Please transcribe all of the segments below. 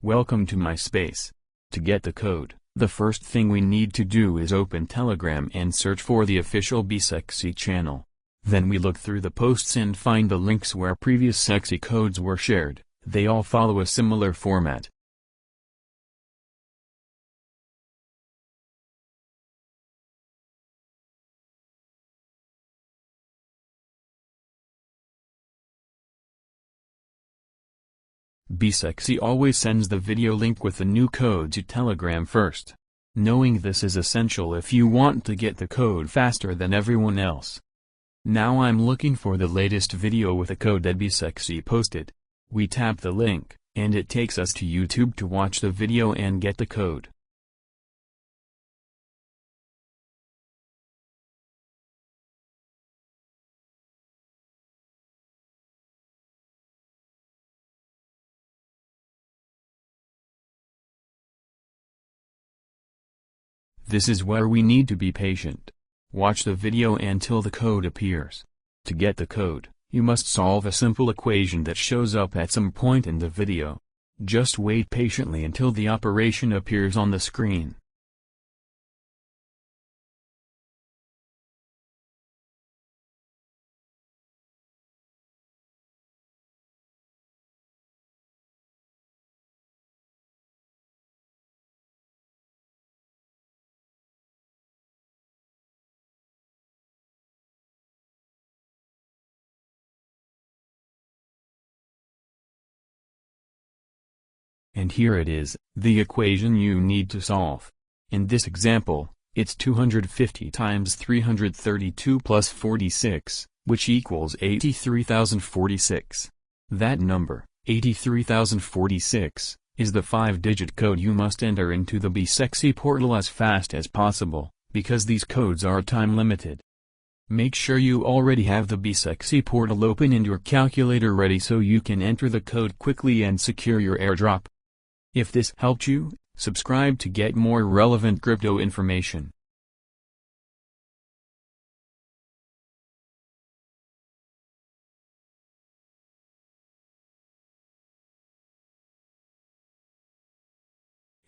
Welcome to my space. To get the code, the first thing we need to do is open Telegram and search for the official BeCEXY channel. Then we look through the posts and find the links where previous sexy codes were shared. They all follow a similar format. BeCEXY always sends the video link with the new code to Telegram first. Knowing this is essential if you want to get the code faster than everyone else. Now I'm looking for the latest video with a code that BeCEXY posted. We tap the link, and it takes us to YouTube to watch the video and get the code. This is where we need to be patient. Watch the video until the code appears. To get the code, you must solve a simple equation that shows up at some point in the video. Just wait patiently until the operation appears on the screen. And here it is, the equation you need to solve. In this example, it's 250 times 332 plus 46, which equals 83,046. That number, 83,046, is the 5-digit code you must enter into the BeCEXY portal as fast as possible, because these codes are time-limited. Make sure you already have the BeCEXY portal open and your calculator ready so you can enter the code quickly and secure your airdrop. If this helped you, subscribe to get more relevant crypto information.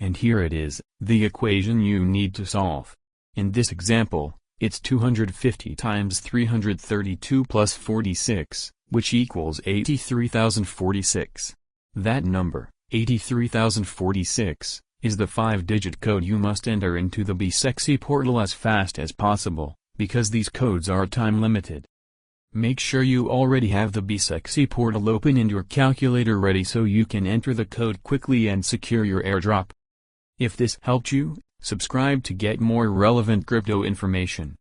And here it is, the equation you need to solve. In this example, it's 250 times 332 plus 46, which equals 83,046. That number, 83,046, is the 5-digit code you must enter into the BeCEXY portal as fast as possible, because these codes are time-limited. Make sure you already have the BeCEXY portal open and your calculator ready so you can enter the code quickly and secure your airdrop. If this helped you, subscribe to get more relevant crypto information.